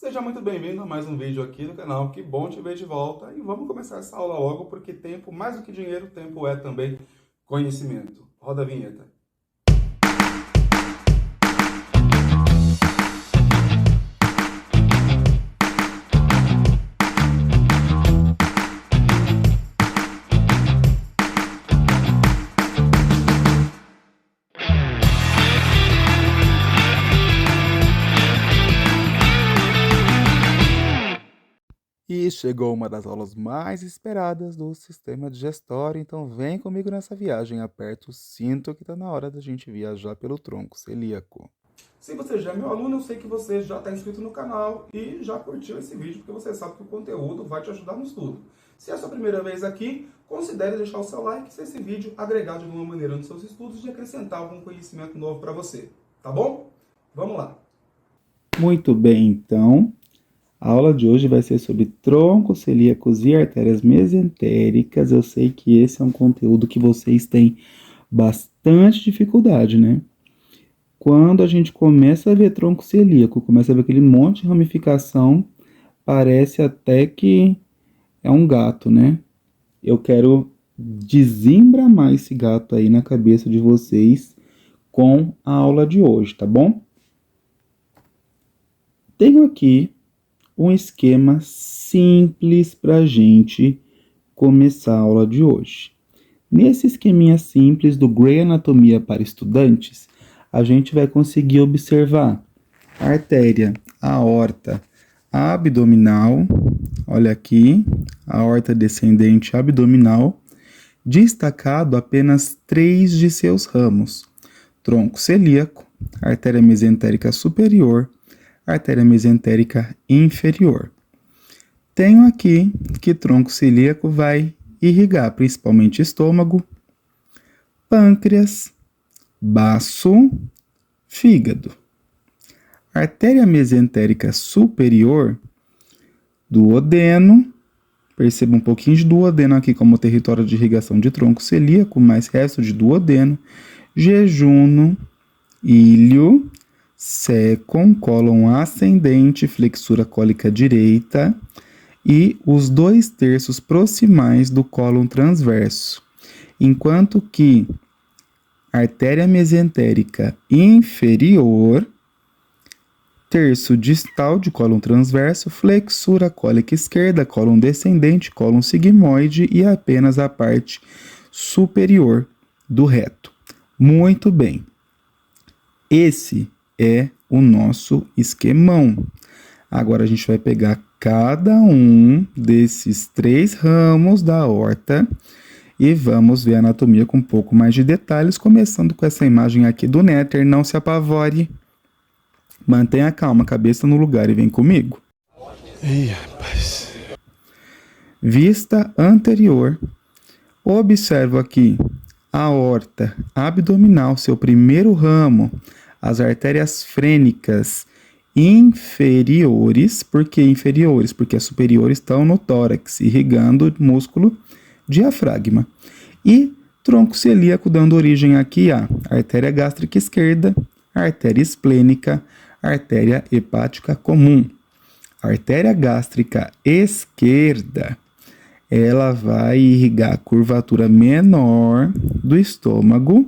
Seja muito bem-vindo a mais um vídeo aqui no canal. Que bom te ver de volta. E vamos começar essa aula logo, porque tempo, mais do que dinheiro, tempo é também conhecimento. Roda a vinheta. E chegou uma das aulas mais esperadas do sistema digestório, então vem comigo nessa viagem. Aperta o cinto que está na hora da gente viajar pelo tronco celíaco. Se você já é meu aluno, eu sei que você já está inscrito no canal e já curtiu esse vídeo, porque você sabe que o conteúdo vai te ajudar no estudo. Se é a sua primeira vez aqui, considere deixar o seu like se esse vídeo agregar de alguma maneira nos seus estudos e acrescentar algum conhecimento novo para você. Tá bom? Vamos lá! Muito bem, então. A aula de hoje vai ser sobre troncos celíacos e artérias mesentéricas. Eu sei que esse é um conteúdo que vocês têm bastante dificuldade, né? Quando a gente começa a ver tronco celíaco, começa a ver aquele monte de ramificação, parece até que é um gato, né? Eu quero desembramar esse gato aí na cabeça de vocês com a aula de hoje, tá bom? Tenho aqui um esquema simples para a gente começar a aula de hoje. Nesse esqueminha simples do Grey Anatomia para Estudantes, a gente vai conseguir observar a artéria aorta abdominal, olha aqui, a aorta descendente abdominal, destacado apenas 3 de seus ramos: tronco celíaco, artéria mesentérica superior, artéria mesentérica inferior. Tenho aqui que tronco celíaco vai irrigar principalmente estômago, pâncreas, baço, fígado. Artéria mesentérica superior, duodeno, perceba um pouquinho de duodeno aqui como território de irrigação de tronco celíaco, mais resto de duodeno, jejuno, íleo, sécon, cólon ascendente, flexura cólica direita e os 2/3 proximais do cólon transverso, enquanto que artéria mesentérica inferior, terço distal de cólon transverso, flexura cólica esquerda, cólon descendente, cólon sigmoide e apenas a parte superior do reto. Muito bem. Esse é o nosso esquemão. Agora a gente vai pegar cada um desses 3 ramos da aorta e vamos ver a anatomia com um pouco mais de detalhes, começando com essa imagem aqui do néter. Não se apavore, mantenha calma, cabeça no lugar e vem comigo. Ih, rapaz. Vista anterior. Observo aqui a aorta abdominal, seu primeiro ramo, as artérias frênicas inferiores. Por que inferiores? Porque as superiores estão no tórax, irrigando o músculo diafragma. E tronco celíaco, dando origem aqui a artéria gástrica esquerda, artéria esplênica, artéria hepática comum. A artéria gástrica esquerda, ela vai irrigar a curvatura menor do estômago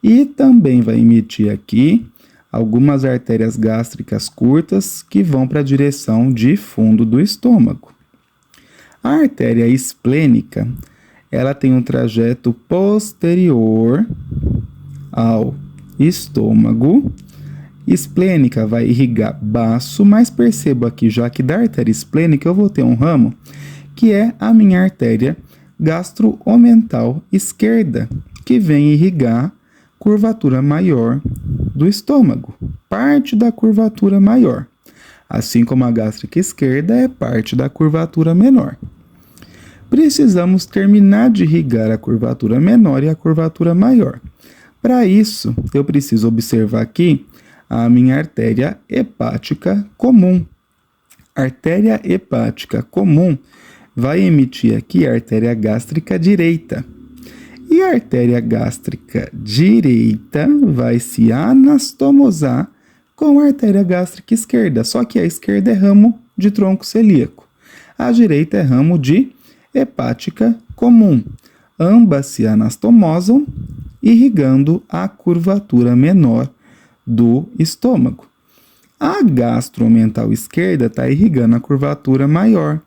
e também vai emitir aqui algumas artérias gástricas curtas que vão para a direção de fundo do estômago. A artéria esplênica, ela tem um trajeto posterior ao estômago. Esplênica vai irrigar baço, mas percebo aqui já que da artéria esplênica eu vou ter um ramo que é a minha artéria gastroomental esquerda, que vem irrigar curvatura maior do estômago, parte da curvatura maior, assim como a gástrica esquerda é parte da curvatura menor. Precisamos terminar de irrigar a curvatura menor e a curvatura maior. Para isso, eu preciso observar aqui a minha artéria hepática comum. Artéria hepática comum vai emitir aqui a artéria gástrica direita. E a artéria gástrica direita vai se anastomosar com a artéria gástrica esquerda, só que a esquerda é ramo de tronco celíaco. A direita é ramo de hepática comum. Ambas se anastomosam, irrigando a curvatura menor do estômago. A gastromental esquerda está irrigando a curvatura maior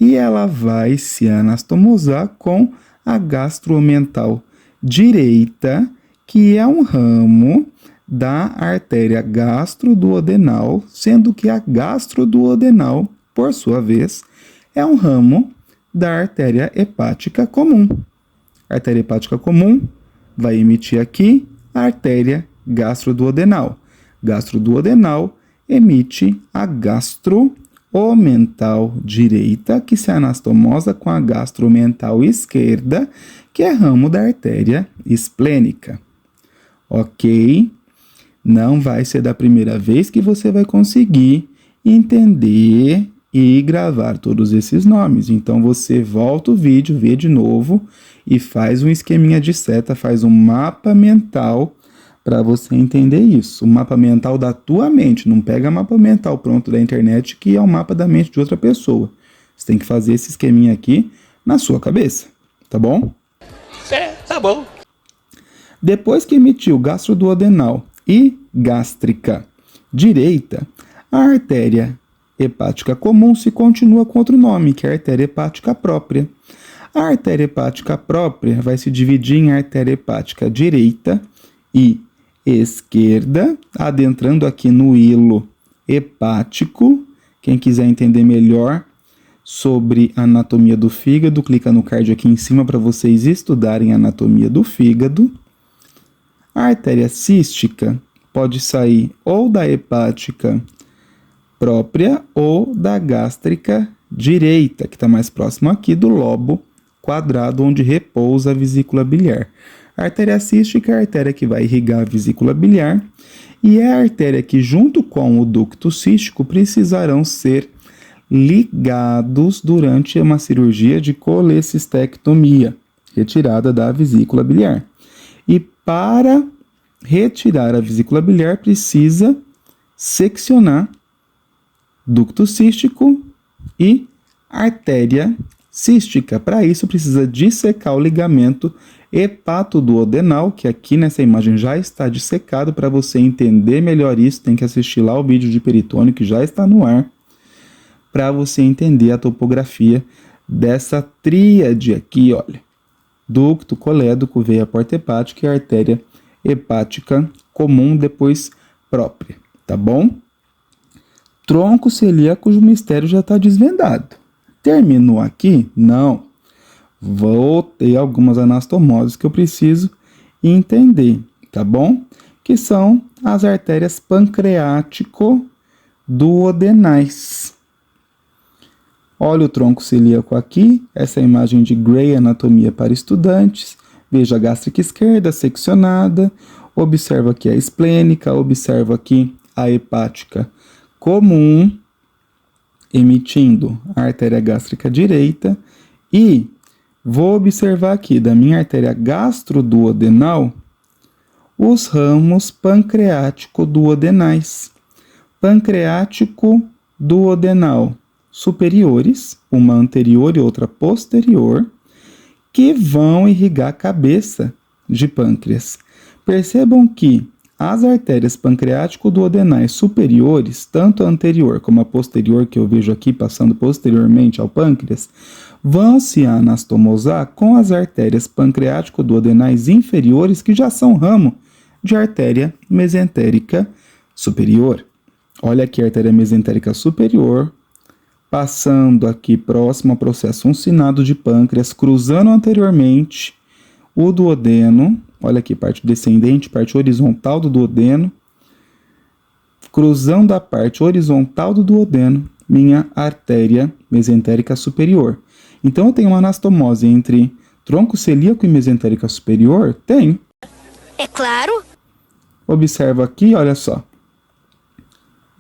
e ela vai se anastomosar com a gastromental direita, que é um ramo da artéria gastroduodenal, sendo que a gastroduodenal, por sua vez, é um ramo da artéria hepática comum. A artéria hepática comum vai emitir aqui a artéria gastroduodenal. Gastroduodenal emite a gastroomental direita, que se anastomosa com a gastromental esquerda, que é ramo da artéria esplênica. Ok? Não vai ser da primeira vez que você vai conseguir entender e gravar todos esses nomes. Então você volta o vídeo, vê de novo e faz um esqueminha de seta, faz um mapa mental para você entender isso. O mapa mental da tua mente, não pega mapa mental pronto da internet que é o mapa da mente de outra pessoa. Você tem que fazer esse esqueminha aqui na sua cabeça, tá bom? Tá bom. Depois que emitiu gastroduodenal e gástrica direita, a artéria hepática comum se continua com outro nome, que é a artéria hepática própria. A artéria hepática própria vai se dividir em artéria hepática direita e esquerda, adentrando aqui no hilo hepático. Quem quiser entender melhor sobre a anatomia do fígado, clica no card aqui em cima para vocês estudarem a anatomia do fígado. A artéria cística pode sair ou da hepática própria ou da gástrica direita, que está mais próximo aqui do lobo quadrado, onde repousa a vesícula biliar. A artéria cística é a artéria que vai irrigar a vesícula biliar e é a artéria que, junto com o ducto cístico, precisarão ser ligados durante uma cirurgia de colecistectomia, retirada da vesícula biliar. E para retirar a vesícula biliar, precisa seccionar ducto cístico e artéria cística. Para isso, precisa dissecar o ligamento hepatoduodenal, que aqui nessa imagem já está dissecado. Para você entender melhor isso, tem que assistir lá o vídeo de peritônio, que já está no ar, para você entender a topografia dessa tríade aqui, olha. Ducto colédoco, veia porta hepática e artéria hepática comum, depois própria, tá bom? Tronco celíaco, o mistério já está desvendado. Terminou aqui? Não. Vou ter algumas anastomoses que eu preciso entender, tá bom? Que são as artérias pancreático-duodenais. Olha o tronco celíaco aqui, essa imagem de Gray, anatomia para estudantes. Veja a gástrica esquerda seccionada, observa aqui a esplênica, observa aqui a hepática comum, emitindo a artéria gástrica direita, e vou observar aqui da minha artéria gastroduodenal os ramos pancreático-duodenais. Pancreático-duodenal superiores, uma anterior e outra posterior, que vão irrigar a cabeça de pâncreas. Percebam que as artérias pancreático-duodenais superiores, tanto a anterior como a posterior, que eu vejo aqui passando posteriormente ao pâncreas, vão se anastomosar com as artérias pancreático-duodenais inferiores, que já são ramo de artéria mesentérica superior. Olha aqui a artéria mesentérica superior, passando aqui próximo ao processo uncinado de pâncreas, cruzando anteriormente o duodeno. Olha aqui, parte descendente, parte horizontal do duodeno, cruzando a parte horizontal do duodeno, minha artéria mesentérica superior. Então, eu tenho uma anastomose entre tronco celíaco e mesentérica superior? Tenho. É claro. Observa aqui, olha só.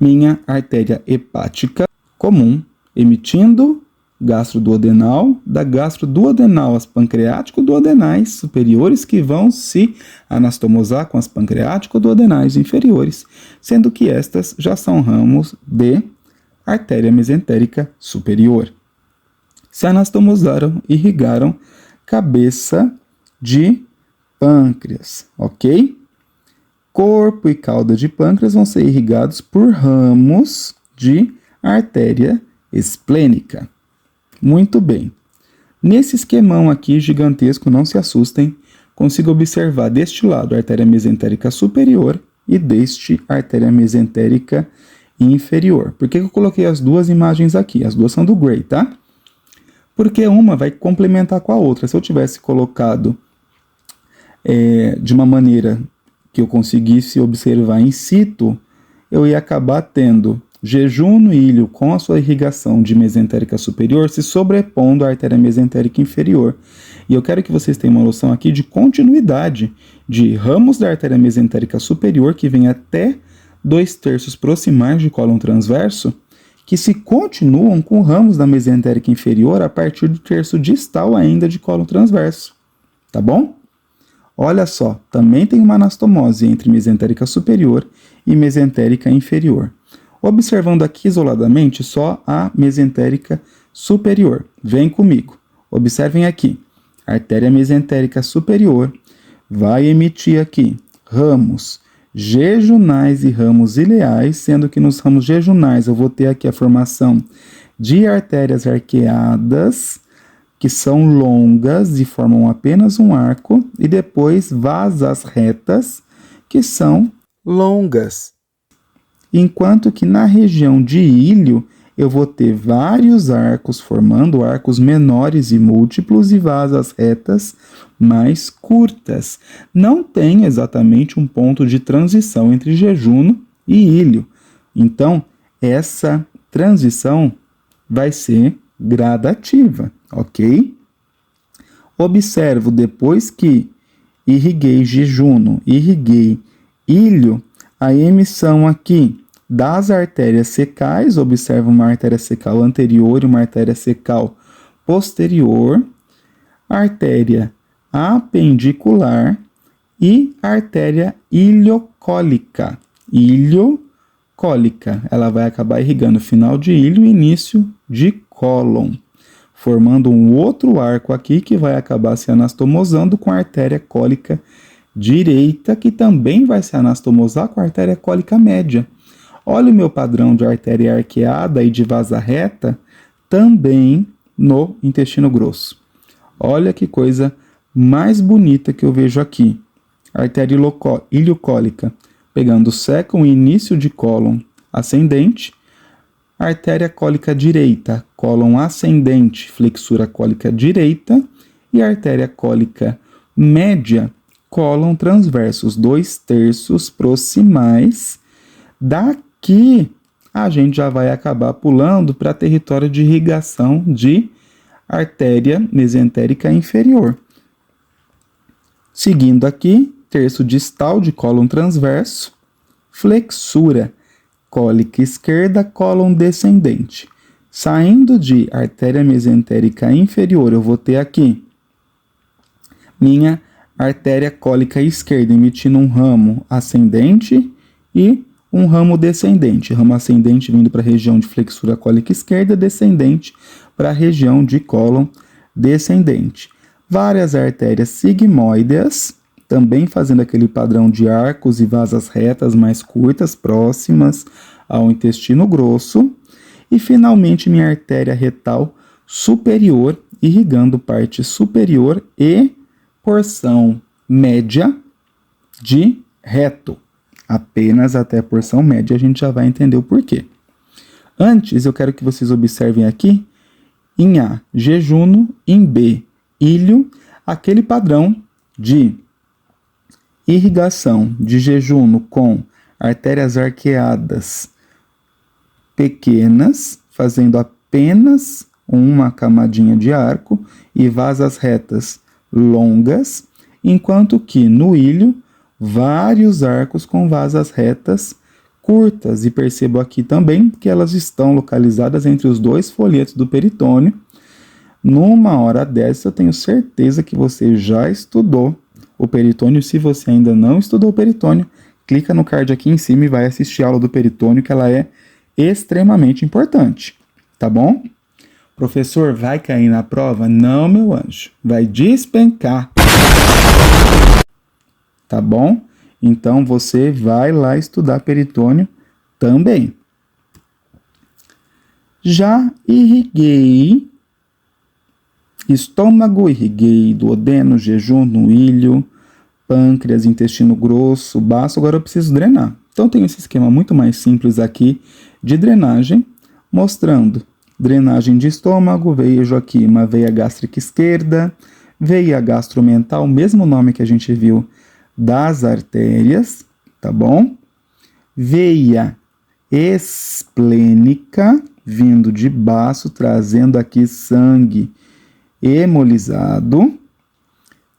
Minha artéria hepática comum, emitindo gastroduodenal, da gastroduodenal as pancreático-duodenais superiores, que vão se anastomosar com as pancreático-duodenais inferiores, sendo que estas já são ramos de artéria mesentérica superior. Se anastomosaram, irrigaram cabeça de pâncreas, ok? Corpo e cauda de pâncreas vão ser irrigados por ramos de artéria esplênica. Muito bem. Nesse esquemão aqui gigantesco, não se assustem, consigo observar deste lado a artéria mesentérica superior e deste a artéria mesentérica inferior. Por que eu coloquei as duas imagens aqui? As duas são do Gray, tá? Porque uma vai complementar com a outra. Se eu tivesse colocado de uma maneira que eu conseguisse observar in situ, eu ia acabar tendo jejum no ilho com a sua irrigação de mesentérica superior se sobrepondo à artéria mesentérica inferior. E eu quero que vocês tenham uma noção aqui de continuidade de ramos da artéria mesentérica superior, que vem até 2/3 proximais de cólon transverso, que se continuam com ramos da mesentérica inferior a partir do terço distal ainda de cólon transverso. Tá bom? Olha só, também tem uma anastomose entre mesentérica superior e mesentérica inferior. Observando aqui isoladamente só a mesentérica superior. Vem comigo. Observem aqui. A artéria mesentérica superior vai emitir aqui ramos jejunais e ramos ileais, sendo que nos ramos jejunais eu vou ter aqui a formação de artérias arqueadas, que são longas e formam apenas um arco, e depois vasas retas, que são longas. Enquanto que na região de ilho eu vou ter vários arcos formando arcos menores e múltiplos e vasas retas mais curtas. Não tem exatamente um ponto de transição entre jejuno e ilho. Então, essa transição vai ser gradativa, ok? Observo, depois que irriguei jejuno, irriguei ilho, a emissão aqui das artérias secais, observa uma artéria secal anterior e uma artéria secal posterior, artéria apendicular e artéria iliocólica. Iliocólica, ela vai acabar irrigando final de ilho e início de cólon, formando um outro arco aqui que vai acabar se anastomosando com a artéria cólica direita, que também vai se anastomosar com a artéria cólica média. Olha o meu padrão de artéria arqueada e de vasa reta também no intestino grosso. Olha que coisa mais bonita que eu vejo aqui. Artéria iliocólica, pegando o início de cólon ascendente, artéria cólica direita, cólon ascendente, flexura cólica direita, e artéria cólica média, cólon transverso, os 2/3 proximais. Daqui a gente já vai acabar pulando para território de irrigação de artéria mesentérica inferior. Seguindo aqui, terço distal de cólon transverso, flexura cólica esquerda, cólon descendente. Saindo de artéria mesentérica inferior, eu vou ter aqui minha artéria cólica esquerda, emitindo um ramo ascendente e um ramo descendente. Ramo ascendente vindo para a região de flexura cólica esquerda, descendente para a região de cólon descendente. Várias artérias sigmoideas, também fazendo aquele padrão de arcos e vasas retas mais curtas, próximas ao intestino grosso. E, finalmente, minha artéria retal superior, irrigando parte superior e porção média de reto. Apenas até a porção média a gente já vai entender o porquê. Antes, eu quero que vocês observem aqui, em A, jejuno, em B, ilho, aquele padrão de irrigação de jejuno com artérias arqueadas pequenas, fazendo apenas uma camadinha de arco, e vasas retas longas, enquanto que no ilho, vários arcos com vasas retas curtas. E percebo aqui também que elas estão localizadas entre os dois folhetos do peritônio, Numa hora dessa, eu tenho certeza que você já estudou o peritônio. Se você ainda não estudou o peritônio, clica no card aqui em cima e vai assistir a aula do peritônio, que ela é extremamente importante, tá bom? Professor, vai cair na prova? Não, meu anjo, vai despencar, tá bom? Então você vai lá estudar peritônio também. Já irriguei estômago, irriguei duodeno, jejum, ilho, pâncreas, intestino grosso, baço. Agora eu preciso drenar. Então tenho esse esquema muito mais simples aqui de drenagem, mostrando drenagem de estômago. Vejo aqui uma veia gástrica esquerda, veia gastromental, mesmo nome que a gente viu das artérias, tá bom? Veia esplênica, vindo de baço, trazendo aqui sangue hemolizado.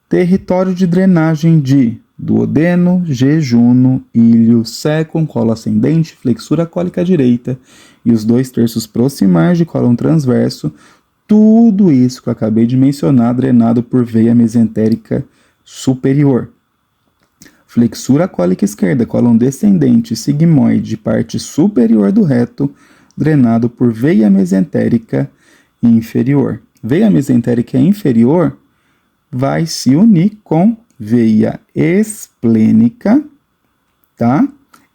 Território de drenagem de duodeno, jejuno, ilho, sécum, colo ascendente, flexura cólica direita e os 2/3 proximais de cólon transverso. Tudo isso que eu acabei de mencionar, drenado por veia mesentérica superior. Flexura cólica esquerda, cólon descendente, sigmoide, parte superior do reto, drenado por veia mesentérica inferior. Veia mesentérica inferior vai se unir com veia esplênica, tá?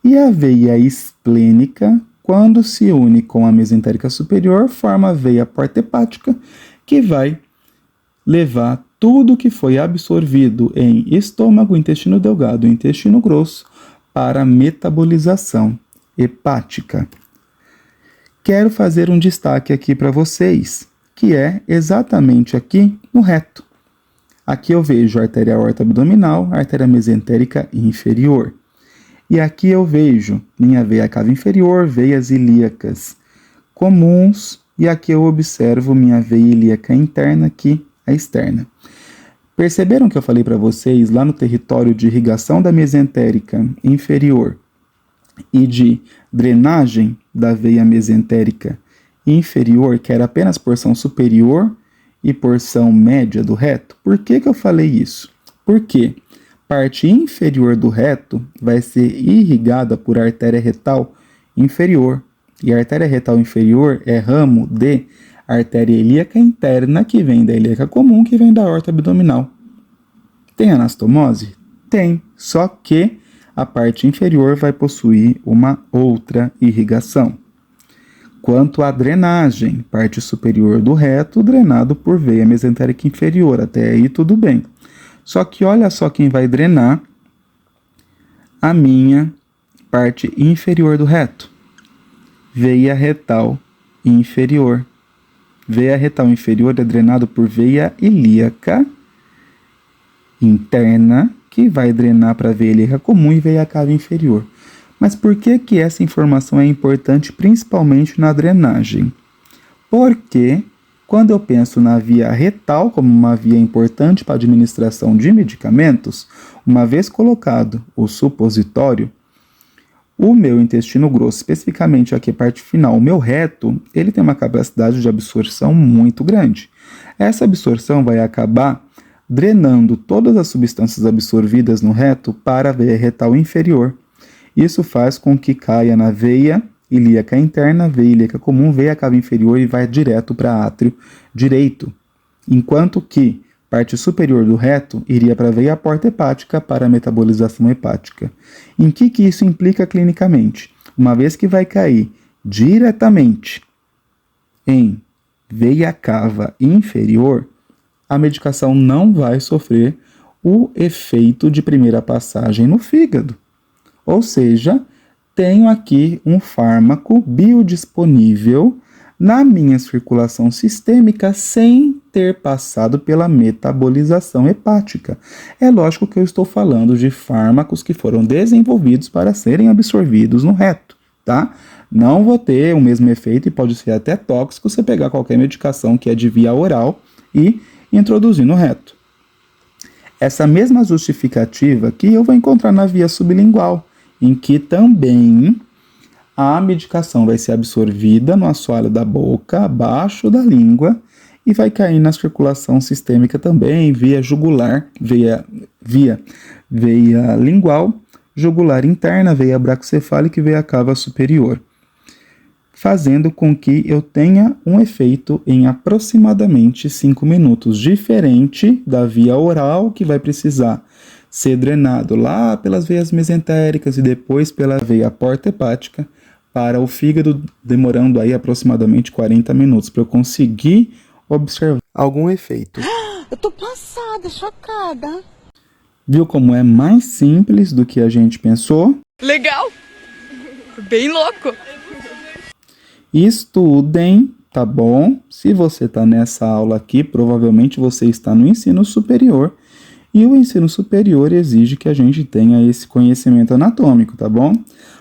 E a veia esplênica, quando se une com a mesentérica superior, forma a veia porta hepática, que vai levar tudo que foi absorvido em estômago, intestino delgado e intestino grosso para metabolização hepática. Quero fazer um destaque aqui para vocês, que é exatamente aqui no reto. Aqui eu vejo a artéria aorta abdominal, a artéria mesentérica inferior. E aqui eu vejo minha veia cava inferior, veias ilíacas comuns, e aqui eu observo minha veia ilíaca interna, aqui a externa. Perceberam que eu falei para vocês lá no território de irrigação da mesentérica inferior e de drenagem da veia mesentérica inferior, que era apenas porção superior e porção média do reto? Por que eu falei isso? Porque parte inferior do reto vai ser irrigada por artéria retal inferior. E a artéria retal inferior é ramo de artéria ilíaca interna, que vem da ilíaca comum, que vem da aorta abdominal. Tem anastomose? Tem, só que a parte inferior vai possuir uma outra irrigação. Quanto à drenagem, parte superior do reto, drenado por veia mesentérica inferior. Até aí tudo bem. Só que olha só quem vai drenar a minha parte inferior do reto. Veia retal inferior. Veia retal inferior é drenado por veia ilíaca interna, que vai drenar para a veia ilíaca comum e veia cava inferior. Mas por que essa informação é importante, principalmente na drenagem? Porque quando eu penso na via retal como uma via importante para a administração de medicamentos, uma vez colocado o supositório, o meu intestino grosso, especificamente aqui a parte final, o meu reto, ele tem uma capacidade de absorção muito grande. Essa absorção vai acabar drenando todas as substâncias absorvidas no reto para a veia retal inferior. Isso faz com que caia na veia ilíaca interna, veia ilíaca comum, veia cava inferior e vai direto para átrio direito. Enquanto que parte superior do reto iria para a veia porta hepática para a metabolização hepática. Em que isso implica clinicamente? Uma vez que vai cair diretamente em veia cava inferior, a medicação não vai sofrer o efeito de primeira passagem no fígado. Ou seja, tenho aqui um fármaco biodisponível na minha circulação sistêmica sem ter passado pela metabolização hepática. É lógico que eu estou falando de fármacos que foram desenvolvidos para serem absorvidos no reto, tá? Não vou ter o mesmo efeito e pode ser até tóxico você pegar qualquer medicação que é de via oral e introduzir no reto. Essa mesma justificativa que eu vou encontrar na via sublingual, em que também a medicação vai ser absorvida no assoalho da boca, abaixo da língua, e vai cair na circulação sistêmica também, via jugular, veia lingual, jugular interna, veia bracocefálica e veia cava superior, fazendo com que eu tenha um efeito em aproximadamente 5 minutos, diferente da via oral, que vai precisar ser drenado lá pelas veias mesentéricas e depois pela veia porta hepática para o fígado, demorando aí aproximadamente 40 minutos para eu conseguir observar algum efeito. Eu tô passada, chocada. Viu como é mais simples do que a gente pensou? Legal! Bem louco! Estudem, tá bom? Se você está nessa aula aqui, provavelmente você está no ensino superior. E o ensino superior exige que a gente tenha esse conhecimento anatômico, tá bom?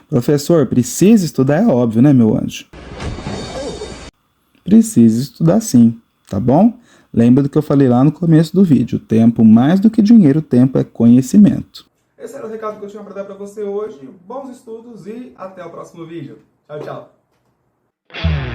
Professor, precisa estudar, é óbvio, né, meu anjo? Precisa estudar sim, tá bom? Lembra do que eu falei lá no começo do vídeo. Tempo mais do que dinheiro, tempo é conhecimento. Esse era o recado que eu tinha para dar para você hoje. Bons estudos e até o próximo vídeo. Tchau, tchau.